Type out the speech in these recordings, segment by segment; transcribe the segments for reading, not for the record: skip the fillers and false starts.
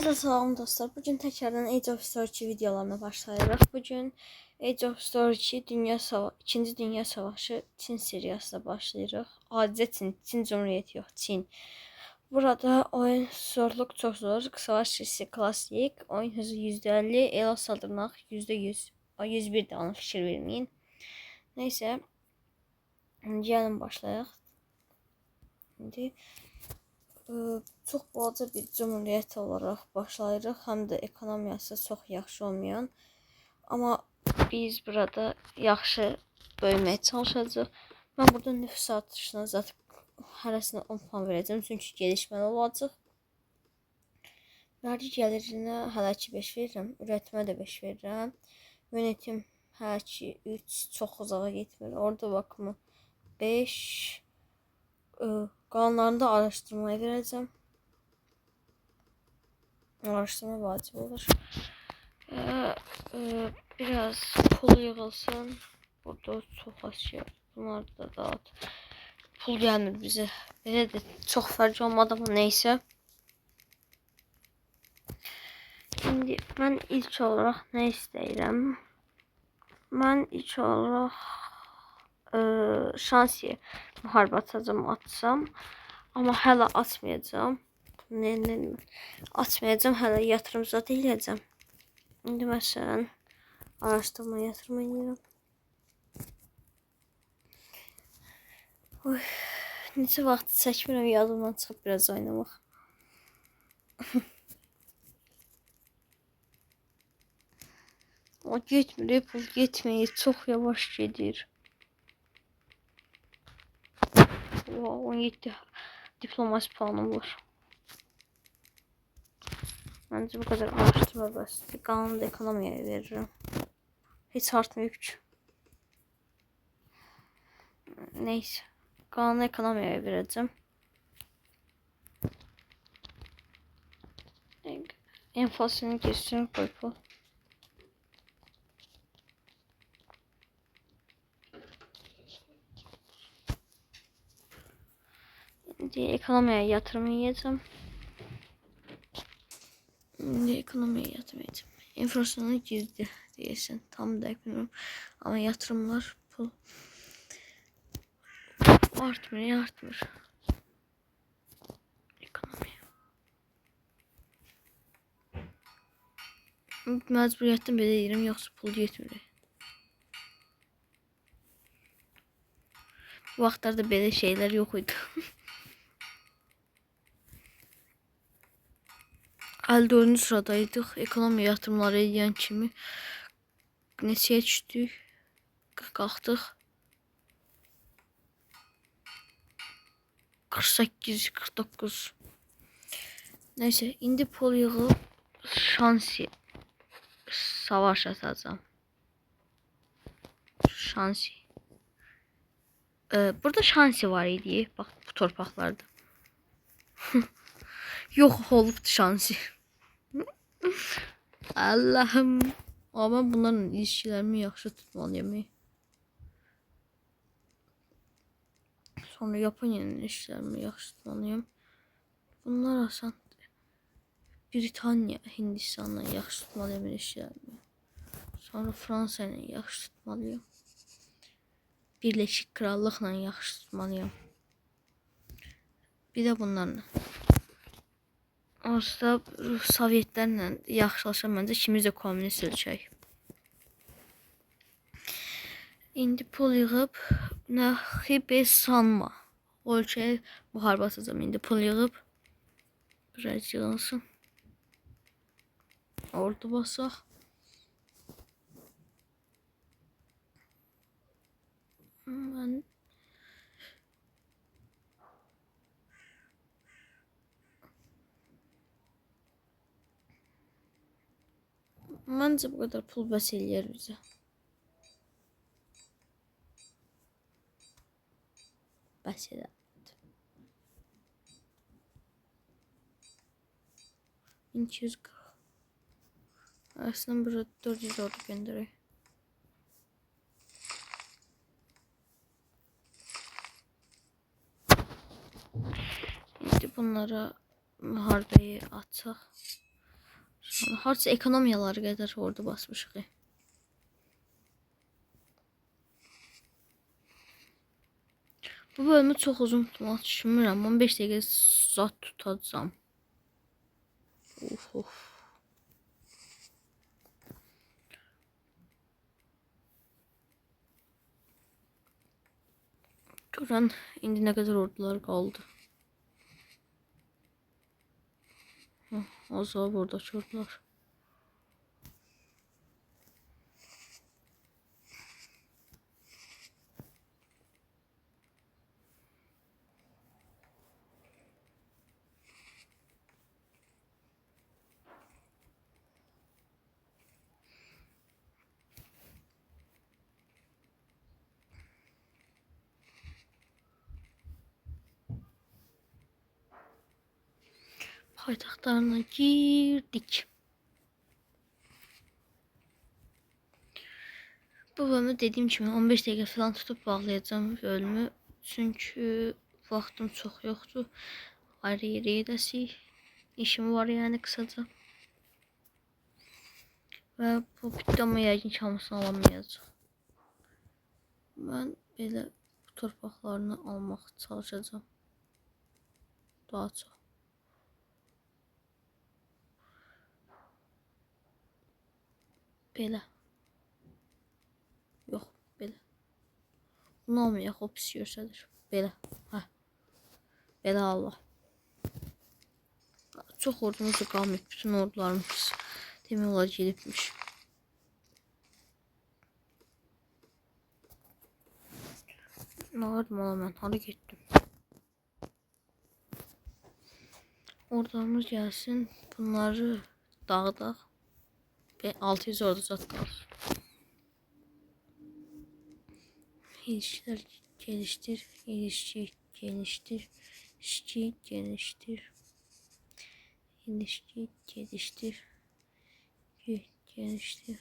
Hamınıza salam dostlar. Bugün tekrardan Age of Story 2 videolarına başlayırıq. Bugün Age of Story 2 2. Dünya Savaşı Çin seriyasına başlayırıq. Adicə Çin Cumhuriyeti yox, Çin. Burada oyun zorluq çox zor. Savaş serisi klasik. Oyun hızı %50. Ela saldırmaq %100. 101 də ona fikir verməyin. Neyse. Gəlin başlayaq. İndi çox balaca bir cumhuriyyət olaraq başlayırıq. Həm də ekonomiyası çox yaxşı olmayan. Amma biz burada yaxşı böyüməyə çalışacağıq. Mən burada nüfus artışına zaten hərəsinə 10 puan verəcəm. Çünki gelişməli olacaq. Vergi gəlirinə hələ ki 5 verirəm. Ürətmə də 5 verirəm. Yönetim hələ ki 3 çox uzağa getmir. Orada bakımı 5. Qanunlarında araştırmaya verəcəm. Araştırma vacib olur. Biraz pul yığılsın. Burada çox az şey. Bunlar da dağıt. Pul gəlmir bizə. Belə də çox fərq olmadı amma neysə. Şimdi mən ilk olaraq nə istəyirəm? Mən ilk olaraq şansiyə müharibə atsam. Amma hələ atmayacağım. Atmayacağım, hələ yatırım zat eləyəcəm. İndi məsələn araşdırma yatırım eləyirəm. Neçə vaxt çəkmirəm, yadımdan çıxıb biraz oynamaq. O getmir, pul getmir, çox yavaş gedir. 17 diplomasi puanım var. Bence bu kadar araştırma bəsdir. Qanunu da ekonomiyaya veririm. Heç artmayıb ki. Neyse. Qanunu ekonomiyaya verəcəm. Enflasyonu geçsin koy. Şimdi ekonomiye yatırım yiyeceğim. Şimdi ekonomiye yatırım yiyeceğim. Enflasyonu gizli diyesin. Tam da bilmiyorum. Ama yatırımlar pul artmır. Ekonomiye. Məcburiyyətdən belə deyirəm, yoxsa pul yetmir. Bu vaxtlarda belə şeylər yox idi. 54-cü sıradaydıq. Ekonomiya yatırımları edən kimi neçəyə düşdük? Qalxdıq. 48, 49. Neyse, indi pul yığıb şansi savaş atacağım. Şansi. Burada şansi var idi. Bak bu torpaqlarda. Yok olubdu şansi. Allah'ım. Ama bunların ilişkilerimi yaxşı tutmalıyım. Sonra Japonya'nın ilişkilerimi yaxşı tutmalıyım. Bunlar asan. Britanya, Hindistan'la yaxşı tutmalıyım ilişkilerimi. Sonra Fransa'yla yaxşı tutmalıyım. Birleşik Krallıqla yaxşı tutmalıyım. Bir de bunlarla. Aslında Sovyetlərlə yaxşılaşan məncə ikimiz də komünist ölkək. İndi pul yığıb Naxibe sanma. O ölkəyə müharibə atacağım. İndi pul yığıb biraz yığılsın. Ordu basaq. Məncə bu kadar pul bəs eləyər bizə. Bəs edər. $240. Aslında burada 400 ordu göndərək. İndi bunlara müharibəyi açaq. Harca ekonomiyaları qədər orada basmışıq. Bu bölümü çox uzun tutmaq düşünmürəm. 15 dəqiqə zat tutacağım. Of. Görən indi nə qədər ordular qaldı. Az var burada ordular. Paytaxtlarına girdik. Bu bölümü dediğim kimi 15 dəqiqə falan tutup bağlayacağım bölümü. Çünkü vaxtım çox yoxdur. Ayrı yerə gedəsik. İşim var yani kısaca. Və bu videomu yəqin ki hamısını alamayacaq. Mən belə bu torpaqlarını almaq çalışacağım. Daha çox. Belə. Yox, belə. Bunu almayaq, o pis göstərir. Belə. Hə. Belə Allah. Çox ordumuz da qalmayıb. Bütün ordularımız demək olar gedibmiş. Nə vardım ala mən? Hara getdim? Ordularımız gəlsin. Bunları dağıdaq. Ve 600 ordu zat qalır. İlişkiler geliştir. İlişki geliştir. İlişki geliştir. İlişki geliştir. Geliştir.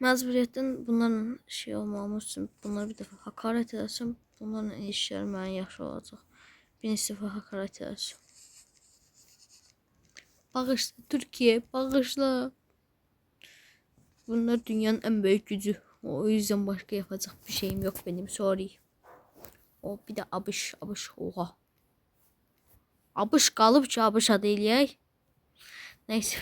Məcburiyyətdən bunlarla şey olmamız üçün bunları bir dəfə hakaret edəsəm, bunlarla ilişkiler mənim yaxşı olacaq. Bir dəfə hakaret edəsəm. Bağışla Türkiye, bağışla. Bunlar dünyanın en büyük gücü. O yüzden başka yapacak bir şeyim yok benim. Sorry. O bir de abış. Oha. Abış kalıp ki abışa değil ya. Neyse.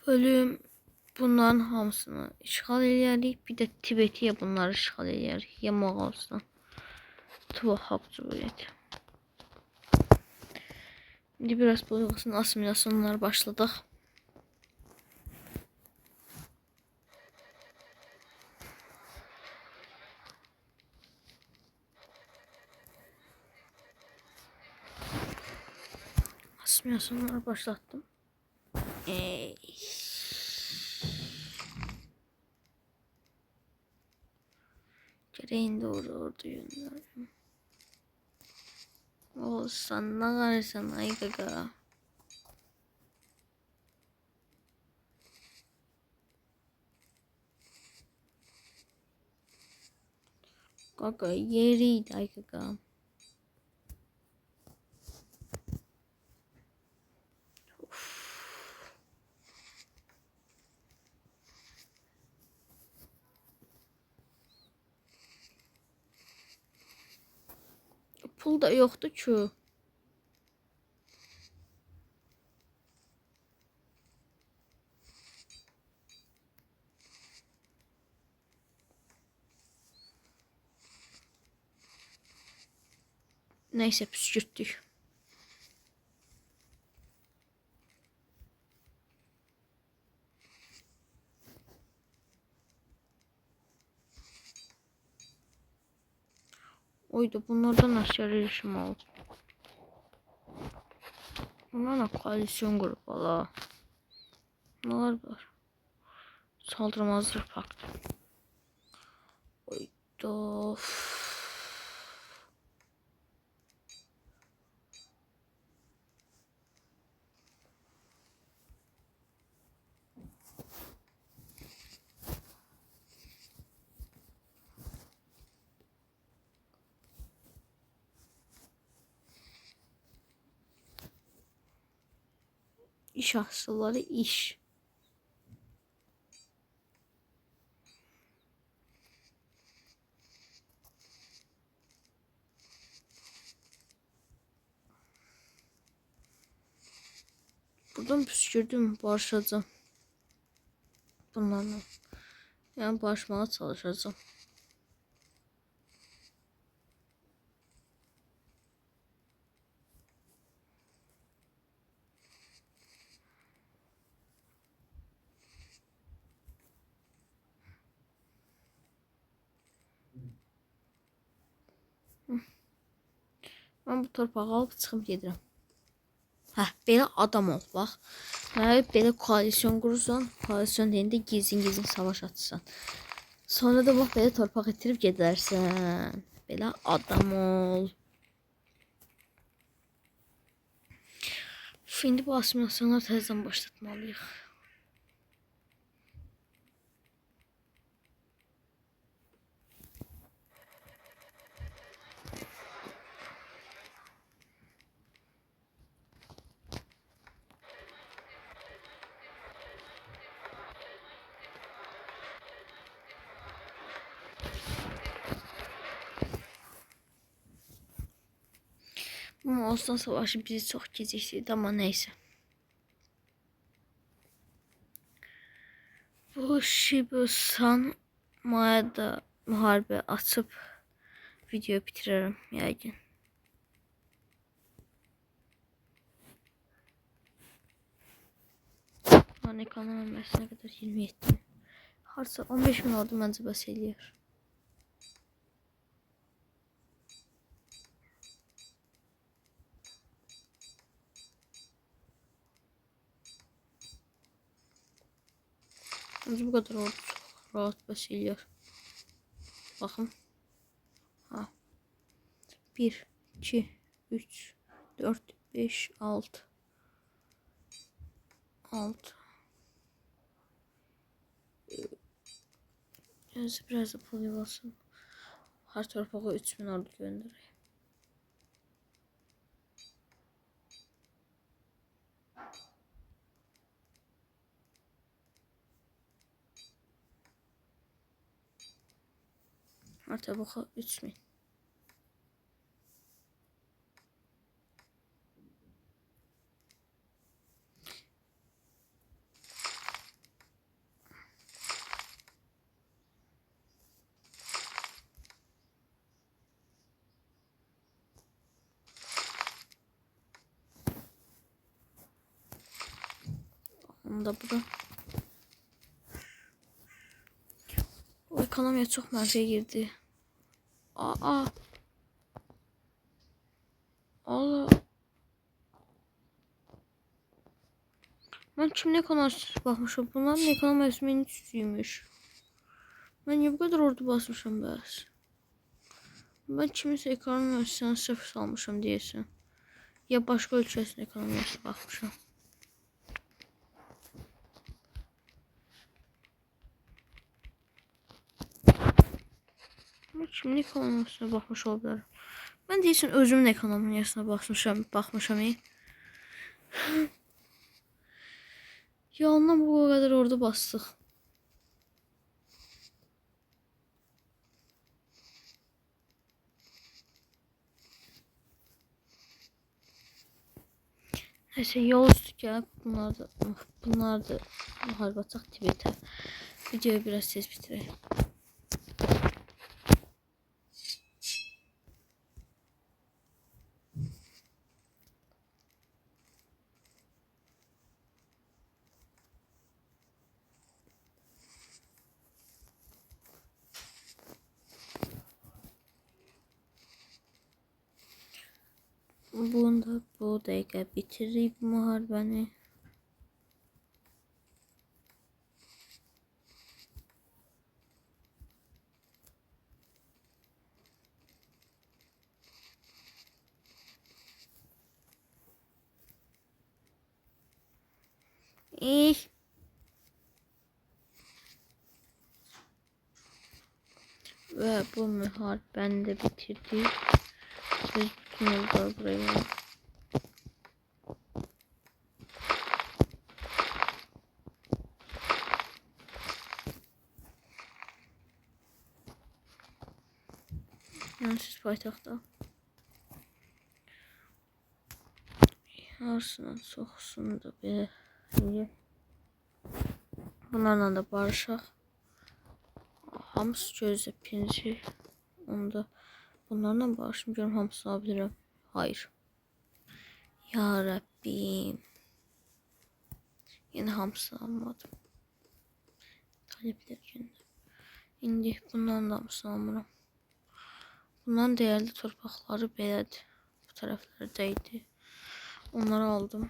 Bölüm bunların hamısını işgal edərik. Bir de Tibeti'ye bunları işgal edərik. Ya Moğolistan. Tuhaf Cumhuriyeti. Şimdi biraz Bulgaristan asimilasyonlara başladık. Asimilasyonlara başlattım. Gereğin doğru ordu yönlendim. Olsan ne karışsan ay gaga. Gaga yeriydi ay gaga. Pul da yoktu ki. Neyse püskürttük. Oydu bunlardan aşağı erişim oldu. Bunlarla koalisyon grupları. Neler var? Saldırmazdır paktı. Oydu. İş asılları iş. Buradan püskürdüm, barışacağım. Bunlarla. Yani barışmaya çalışacağım. Ben bu torpağı alıp çıxıb gedirəm. Hə, belə adam ol, bax. Mənə belə koalisyon qurursan, koalisyon deyəndə gizlin savaş açırsan. Sonra da bax belə torpaq itirib gedərsən. Belə adam ol. Şimdi bu asimilasyonlar təzədən başlatmalıyıq. Moğolistan savaşı bizi çox gecikdirdi, amma neysə. Bu Shibusan Maya'da müharibə açıb video bitirərəm yəqin. Ekranın ömrəsinə qədər 27. Harca 15 min oldu, məncə bəs eləyər. Məncə bu qədər oldu, çox rahat bəs eləyər. Baxın. Ha. 1, 2, 3, 4, 5, 6. 6. Biraz da pul yuvasın. Her torpağa 3000 ordu göndereyim. Her torpağa 3000. Onu da bura. O ekonomiye çok mənfiyə girdi. Aa. Allah. Ben kimin ekonomisine bakmışım? Bunların ekonomisi benim üstüymüş. Ben niye bu kadar ordu basmışım bəs? Ben kiminsə ekonomisine sıfır salmışım deyəsən. Ya başka ölkəsinin ekonomisine bakmışım. Kimin ekonomisine bakmış olabilirim. Ben deyəsən özümün ekonomisine baxmışam. Ya ondan bu kadar ordu bastıq. Neyse yol üstü gəlib bunlar da müharibə açaq Tibetə. Videoyu biraz tez bitirək. Bunu da bu dəqiqə bitirib müharibəni. Ve bu müharibəni də bitirdik. Biz bütün yolları buraya. paytaxtda. Harsından çoxsunu da belə eləyək. Bunlarla da barışaq. Hamısı gözlə pinci. Onda bunlarla barışım, görüm hamısını alabilirim. Hayır. Ya Rabbim. Yine hamısını almadım. Talepler günü. İndi bunların da hamısını almıram. Bunların değerli torpaqları belədir. Bu tərəflərdəydi. Onları aldım.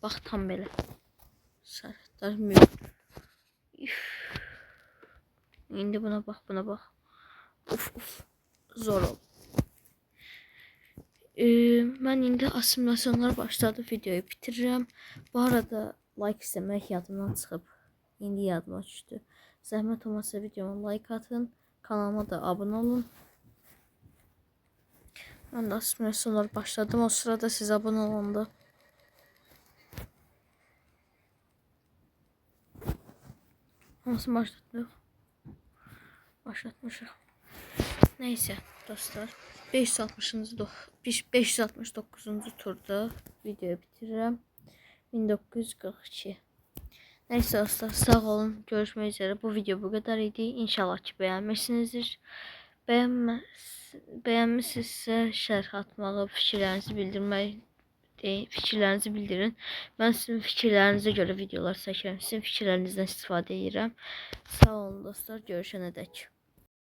Bax tam belə. Sərhədlər mülk. İndi buna bax, buna bax. Uf. Zor oldu. Mən indi assimilasyonlar başladı. Videoyu bitirirəm. Bu arada like istəmək yadımdan çıxıb. İndi yadıma düşdü. Zəhmət olmasa videoma like atın. Kanalıma da abunə olun. Mən də assimilasyonlar başladım. O sırada siz abunə olanda. Hamısını başlatmıyor. Başlatmışıq. Neyse dostlar. 569. turda videoyu bitirirəm. 1942. Neyse dostlar, sağ olun. Görüşmek üzere. Bu video bu kadar idi. İnşallah ki beğenmişsinizdir. Beğenmişsinizsə şərh atmağı, fikirlərinizi bildirin. Mən sizin fikirlərinizə görə videolar çəkirəm. Sizin fikirlərinizdən istifadə edirəm. Sağ olun dostlar. Görüşənədək.